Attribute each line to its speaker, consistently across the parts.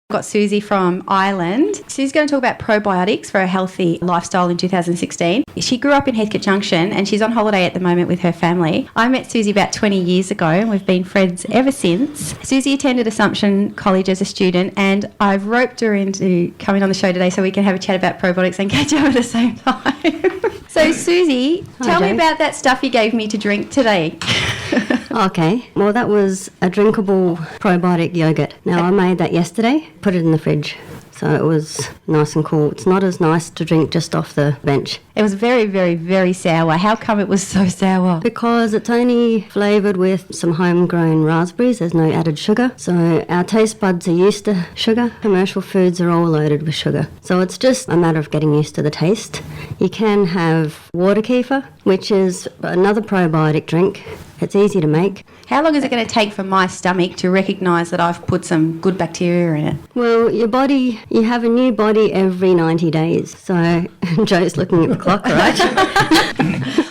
Speaker 1: Got Susie from Ireland. Susie's going to talk about probiotics for a healthy lifestyle in 2016. She grew up in Heathcote Junction and she's on holiday at the moment with her family. I met Susie about 20 years ago and we've been friends ever since. Susie attended Assumption College as a student and I've roped her into coming on the show today so we can have a chat about probiotics and catch up at the same time. So Susie, tell me about that stuff you gave me to drink today.
Speaker 2: Okay, well that was a drinkable probiotic yogurt. Now I made that yesterday, put it in the fridge, so it was nice and cool. It's not as nice to drink just off the bench.
Speaker 1: It was very, very, very sour. How come it was so sour?
Speaker 2: Because it's only flavoured with some homegrown raspberries. There's no added sugar. So our taste buds are used to sugar. Commercial foods are all loaded with sugar. So it's just a matter of getting used to the taste. You can have water kefir, which is another probiotic drink. It's easy to make.
Speaker 1: How long is it going to take for my stomach to recognise that I've put some good bacteria in it?
Speaker 2: Well, your body, you have a new body every 90 days. So Joe's looking at the clock, right?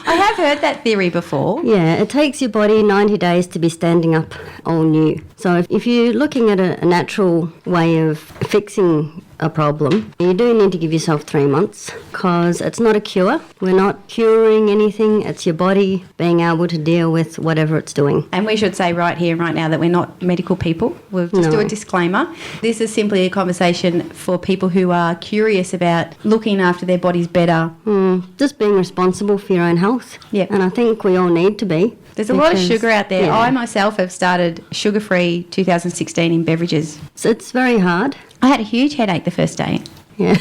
Speaker 1: I have heard that theory before.
Speaker 2: Yeah, it takes your body 90 days to be standing up all new. So if you're looking at a natural way of fixing a problem, you do need to give yourself 3 months because it's not a cure. We're not curing anything. It's your body being able to deal with whatever it's doing.
Speaker 1: And we should say right here, right now, that we're not medical people. We'll just do a disclaimer. This is simply a conversation for people who are curious about looking after their bodies better.
Speaker 2: Just being responsible for your own health.
Speaker 1: Yep.
Speaker 2: And I think we all need to be.
Speaker 1: There's a lot of sugar out there.
Speaker 2: Yeah.
Speaker 1: I myself have started sugar-free 2016 in beverages.
Speaker 2: So it's very hard.
Speaker 1: I had a huge headache the first day.
Speaker 2: Yeah.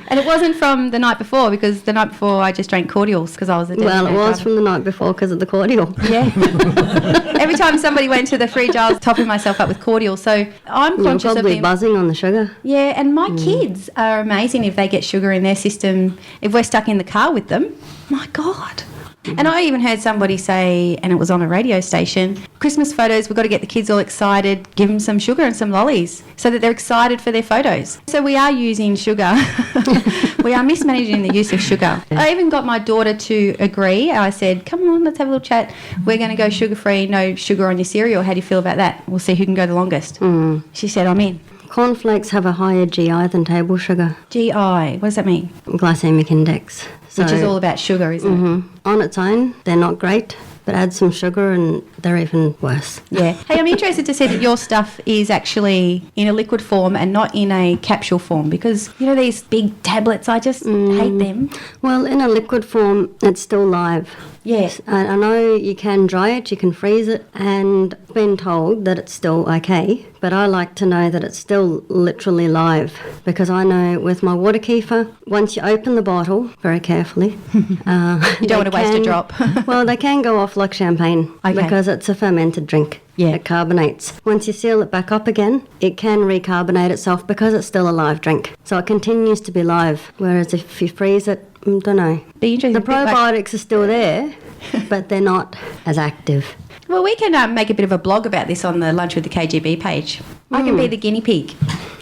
Speaker 1: And it wasn't from the night before because the night before I just drank cordials because I was a
Speaker 2: Well, it was from the night before because of the cordial.
Speaker 1: Yeah. Every time somebody went to the fridge, I was topping myself up with cordial. So I'm conscious
Speaker 2: You're probably
Speaker 1: of
Speaker 2: buzzing on the sugar.
Speaker 1: Yeah, and my kids are amazing if they get sugar in their system. If we're stuck in the car with them, my God. And I even heard somebody say, and it was on a radio station, Christmas photos, we've got to get the kids all excited, give them some sugar and some lollies so that they're excited for their photos. So we are using sugar. We are mismanaging the use of sugar. I even got my daughter to agree. I said, come on, let's have a little chat. We're going to go sugar-free, no sugar on your cereal. How do you feel about that? We'll see who can go the longest. She said, I'm in.
Speaker 2: Cornflakes have a higher GI than table sugar.
Speaker 1: GI, what does that mean?
Speaker 2: Glycemic index. So,
Speaker 1: which is all about sugar, isn't it?
Speaker 2: On its own, they're not great, but add some sugar and they're even worse.
Speaker 1: Yeah. Hey, I'm interested to see that your stuff is actually in a liquid form and not in a capsule form because, you know, these big tablets, I just hate them.
Speaker 2: Well, in a liquid form, it's still live.
Speaker 1: Yes.
Speaker 2: I know you can dry it, you can freeze it, and I've been told that it's still okay, but I like to know that it's still literally live because I know with my water kefir, once you open the bottle very carefully...
Speaker 1: you don't want to waste a drop.
Speaker 2: Well, they can go off like champagne because it's a fermented drink.
Speaker 1: Yeah.
Speaker 2: It carbonates. Once you seal it back up again, it can recarbonate itself because it's still a live drink. So it continues to be live, whereas if you freeze it, I don't know.
Speaker 1: Be interesting.
Speaker 2: The probiotics are still there, but they're not as active.
Speaker 1: Well, we can make a bit of a blog about this on the Lunch with the KGB page. I can be the guinea pig.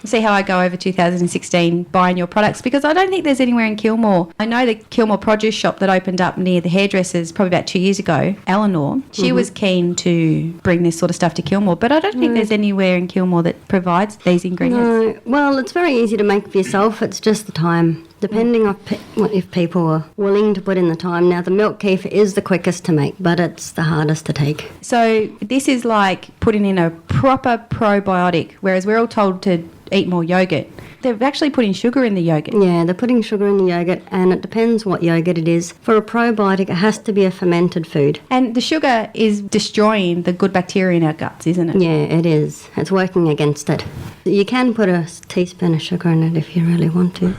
Speaker 1: See how I go over 2016 buying your products because I don't think there's anywhere in Kilmore. I know the Kilmore produce shop that opened up near the hairdressers probably about 2 years ago, Eleanor, she was keen to bring this sort of stuff to Kilmore, but I don't think there's anywhere in Kilmore that provides these ingredients.
Speaker 2: No. Well, it's very easy to make for yourself. It's just the time. Depending on if people are willing to put in the time. Now, the milk kefir is the quickest to make, but it's the hardest to take.
Speaker 1: So this is like putting in a proper probiotic, whereas we're all told to eat more yogurt. They're actually putting sugar in the yogurt.
Speaker 2: Yeah, they're putting sugar in the yogurt, and it depends what yogurt it is. For a probiotic, it has to be a fermented food.
Speaker 1: And the sugar is destroying the good bacteria in our guts, isn't it?
Speaker 2: Yeah, it is. It's working against it. You can put a teaspoon of sugar in it if you really want to.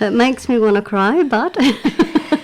Speaker 2: It makes me want to cry, but...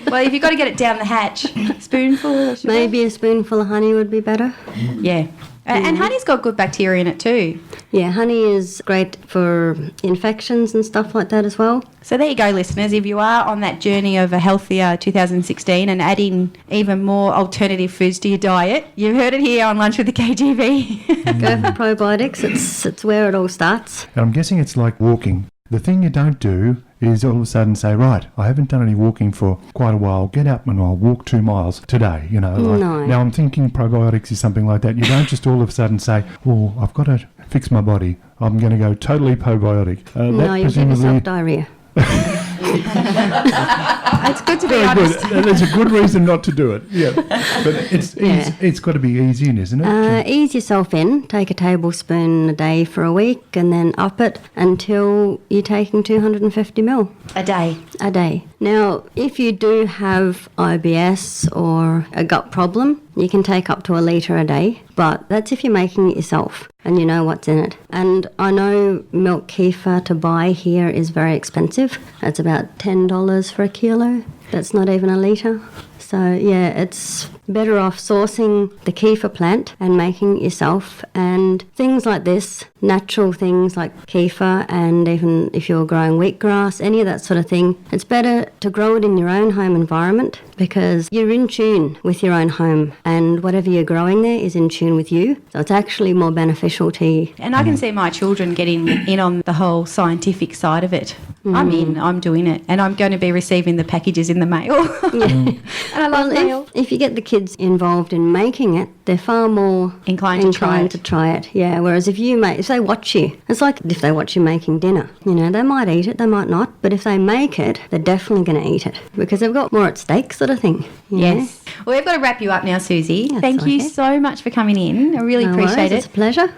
Speaker 1: Well, if you've got to get it down the hatch, spoonful of sugar.
Speaker 2: Maybe a spoonful of honey would be better.
Speaker 1: Yeah. And honey's got good bacteria in it too.
Speaker 2: Yeah, honey is great for infections and stuff like that as well.
Speaker 1: So there you go, listeners. If you are on that journey of a healthier 2016 and adding even more alternative foods to your diet, you've heard it here on Lunch with the KGB.
Speaker 2: Go for probiotics. It's where it all starts.
Speaker 3: And I'm guessing it's like walking. The thing you don't do is all of a sudden say, right, I haven't done any walking for quite a while. Get up and I'll walk 2 miles today. You know,
Speaker 2: No.
Speaker 3: Now I'm thinking probiotics is something like that. You don't just all of a sudden say, oh, I've got to fix my body. I'm going to go totally probiotic.
Speaker 2: No, you'll get yourself diarrhea.
Speaker 1: It's good to be
Speaker 3: Very
Speaker 1: honest.
Speaker 3: good. There's a good reason not to do it. Yeah, but it's got to be easy, isn't it?
Speaker 2: Ease yourself in. Take a tablespoon a day for a week and then up it until you're taking 250 ml
Speaker 1: A day.
Speaker 2: a day. Now, if you do have IBS or a gut problem, you can take up to a litre a day, but that's if you're making it yourself and you know what's in it. And I know milk kefir to buy here is very expensive. It's about $10 for a kilo. That's not even a litre. So, yeah, it's better off sourcing the kefir plant and making it yourself. And things like this, natural things like kefir, and even if you're growing wheatgrass, any of that sort of thing, it's better to grow it in your own home environment because you're in tune with your own home and whatever you're growing there is in tune with you. So it's actually more beneficial to you.
Speaker 1: And I can see my children getting in on the whole scientific side of it. I'm in, I'm doing it, and I'm going to be receiving the packages in the mail. And I love mail.
Speaker 2: If you get the kids involved in making it, they're far more
Speaker 1: Inclined to try it.
Speaker 2: Yeah, whereas if they watch you, it's like if they watch you making dinner. You know, they might eat it, they might not, but if they make it, they're definitely going to eat it because they've got more at stake sort of thing. you know?
Speaker 1: Yes. Well, we've got to wrap you up now, Susie.
Speaker 2: That's
Speaker 1: Thank you
Speaker 2: okay.
Speaker 1: so much for coming in. I really
Speaker 2: No
Speaker 1: appreciate
Speaker 2: worries,
Speaker 1: it.
Speaker 2: It's a pleasure.